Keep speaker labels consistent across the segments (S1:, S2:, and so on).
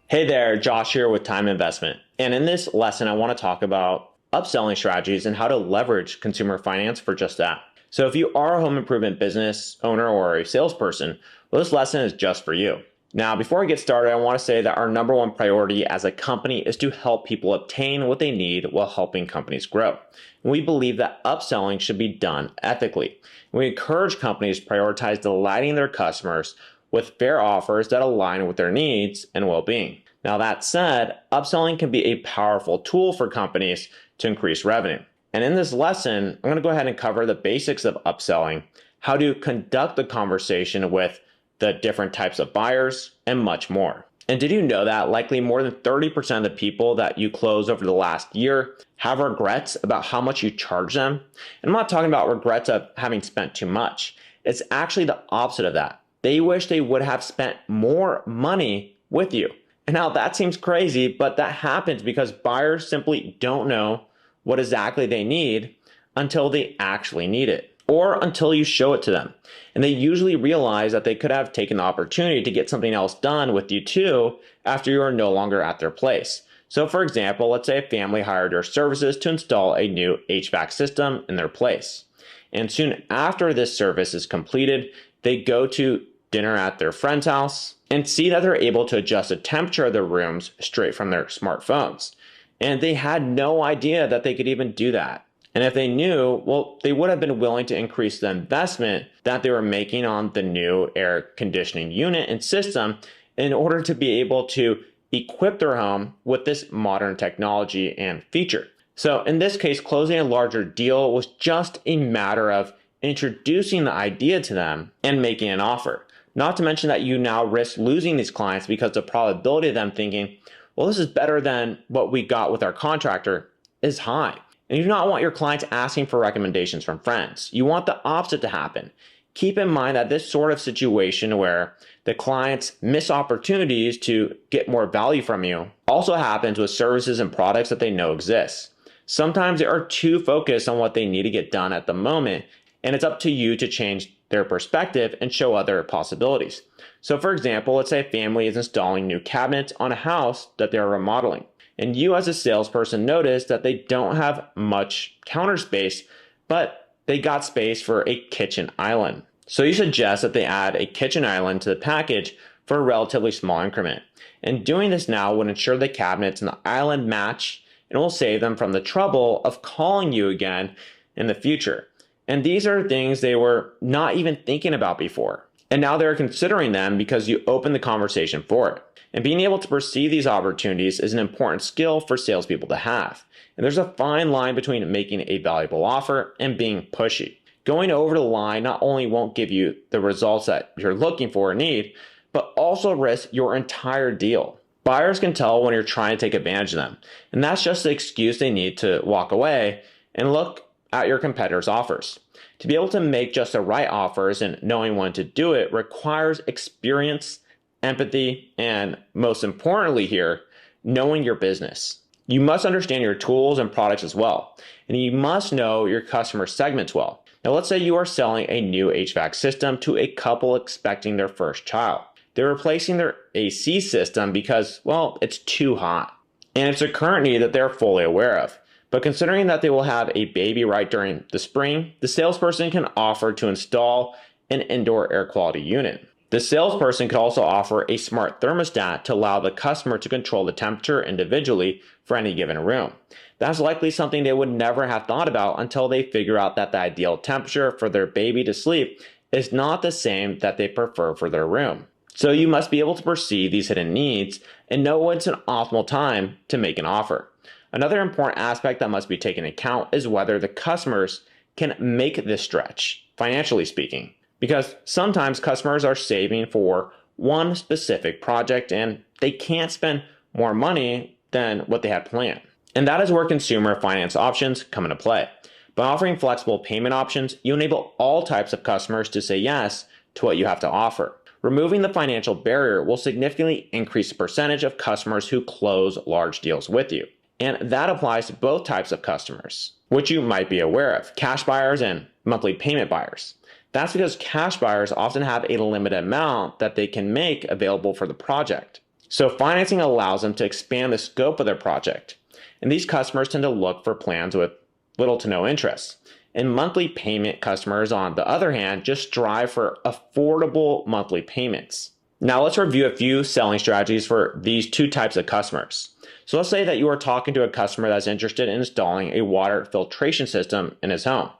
S1: Hey there, Josh here with Time Investment. And in this lesson, I want to talk about upselling strategies and how to leverage consumer finance for just that. So if you are a home improvement business owner or a salesperson, well, this lesson is just for you. Now, before I get started, I want to say that our number one priority as a company is to help people obtain what they need while helping companies grow. And we believe that upselling should be done ethically. We encourage companies to prioritize delighting their customers with fair offers that align with their needs and well-being. Now, that said, upselling can be a powerful tool for companies to increase revenue. And in this lesson, I'm going to go ahead and cover the basics of upselling, how to conduct the conversation with the different types of buyers, and much more. And did you know that likely more than 30% of the people that you close over the last year have regrets about how much you charge them? And I'm not talking about regrets of having spent too much. It's actually the opposite of that. They wish they would have spent more money with you. And now that seems crazy, but that happens because buyers simply don't know what exactly they need until they actually need it, or until you show it to them. And they usually realize that they could have taken the opportunity to get something else done with you too after you are no longer at their place. So for example, let's say a family hired your services to install a new HVAC system in their place. And soon after this service is completed, they go to dinner at their friend's house and see that they're able to adjust the temperature of their rooms straight from their smartphones. And they had no idea that they could even do that. And if they knew, well, they would have been willing to increase the investment that they were making on the new air conditioning unit and system in order to be able to equip their home with this modern technology and feature. So in this case, closing a larger deal was just a matter of introducing the idea to them and making an offer. Not to mention that you now risk losing these clients because the probability of them thinking, well, this is better than what we got with our contractor is high. And you do not want your clients asking for recommendations from friends. You want the opposite to happen. Keep in mind that this sort of situation where the clients miss opportunities to get more value from you also happens with services and products that they know exist. Sometimes they are too focused on what they need to get done at the moment, and it's up to you to change their perspective and show other possibilities. So for example, let's say a family is installing new cabinets on a house that they're remodeling. And you as a salesperson notice that they don't have much counter space, but they got space for a kitchen island. So you suggest that they add a kitchen island to the package for a relatively small increment. And doing this now would ensure the cabinets and the island match, and will save them from the trouble of calling you again in the future. And these are things they were not even thinking about before. And now they're considering them because you opened the conversation for it. And being able to perceive these opportunities is an important skill for salespeople to have. And there's a fine line between making a valuable offer and being pushy. Going over the line not only won't give you the results that you're looking for or need, but also risk your entire deal. Buyers can tell when you're trying to take advantage of them. And that's just the excuse they need to walk away and look at your competitors' offers. To be able to make just the right offers and knowing when to do it requires experience, empathy, and most importantly here, knowing your business. You must understand your tools and products as well, and you must know your customer segments well. Now let's say you are selling a new HVAC system to a couple expecting their first child. They're replacing their AC system because, well, it's too hot. And it's a current need that they're fully aware of. But considering that they will have a baby right during the spring, the salesperson can offer to install an indoor air quality unit. The salesperson could also offer a smart thermostat to allow the customer to control the temperature individually for any given room. That's likely something they would never have thought about until they figure out that the ideal temperature for their baby to sleep is not the same that they prefer for their room. So you must be able to perceive these hidden needs and know when's an optimal time to make an offer. Another important aspect that must be taken into account is whether the customers can make this stretch, financially speaking, because sometimes customers are saving for one specific project and they can't spend more money than what they had planned. And that is where consumer finance options come into play. By offering flexible payment options, you enable all types of customers to say yes to what you have to offer. Removing the financial barrier will significantly increase the percentage of customers who close large deals with you. And that applies to both types of customers, which you might be aware of, cash buyers and monthly payment buyers. That's because cash buyers often have a limited amount that they can make available for the project. So financing allows them to expand the scope of their project. And these customers tend to look for plans with little to no interest. And monthly payment customers, on the other hand, just strive for affordable monthly payments. Now let's review a few selling strategies for these two types of customers. So let's say that you are talking to a customer that's interested in installing a water filtration system in his home.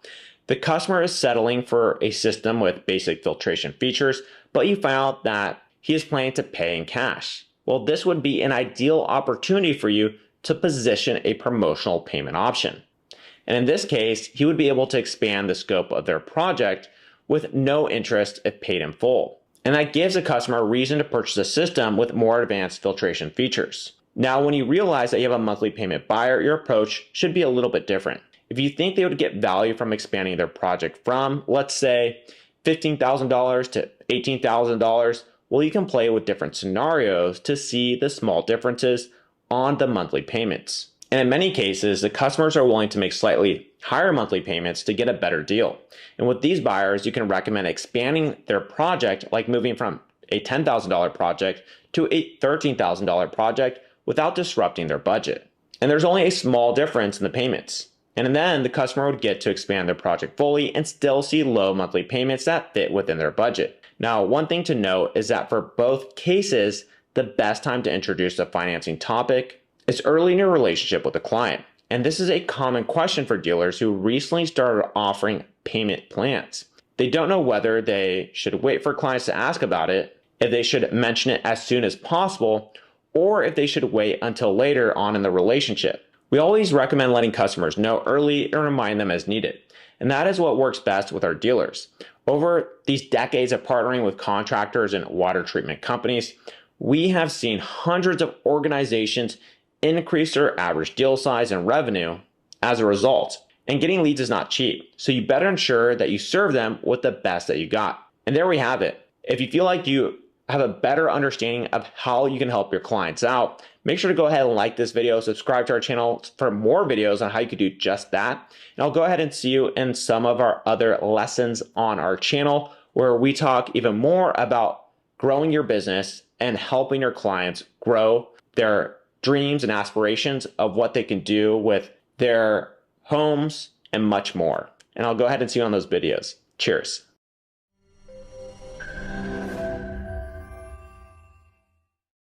S1: The customer is settling for a system with basic filtration features, but you find out that he is planning to pay in cash. Well, this would be an ideal opportunity for you to position a promotional payment option. And in this case, he would be able to expand the scope of their project with no interest if paid in full. And that gives a customer a reason to purchase a system with more advanced filtration features. Now, when you realize that you have a monthly payment buyer, your approach should be a little bit different. If you think they would get value from expanding their project from, let's say, $15,000 to $18,000, well, you can play with different scenarios to see the small differences on the monthly payments. And in many cases, the customers are willing to make slightly higher monthly payments to get a better deal. And with these buyers, you can recommend expanding their project, like moving from a $10,000 project to a $13,000 project without disrupting their budget. And there's only a small difference in the payments. And then the customer would get to expand their project fully and still see low monthly payments that fit within their budget. Now, one thing to note is that for both cases, the best time to introduce a financing topic is early in your relationship with the client. And this is a common question for dealers who recently started offering payment plans. They don't know whether they should wait for clients to ask about it, if they should mention it as soon as possible, or if they should wait until later on in the relationship. We always recommend letting customers know early and remind them as needed. And that is what works best with our dealers. Over these decades of partnering with contractors and water treatment companies, we have seen hundreds of organizations increase their average deal size and revenue as a result. And getting leads is not cheap, so you better ensure that you serve them with the best that you got. And there we have it. If you feel like you have a better understanding of how you can help your clients out, make sure to go ahead and like this video, subscribe to our channel for more videos on how you can do just that. And I'll go ahead and see you in some of our other lessons on our channel, where we talk even more about growing your business and helping your clients grow their dreams and aspirations of what they can do with their homes and much more. And I'll go ahead and see you on those videos. Cheers.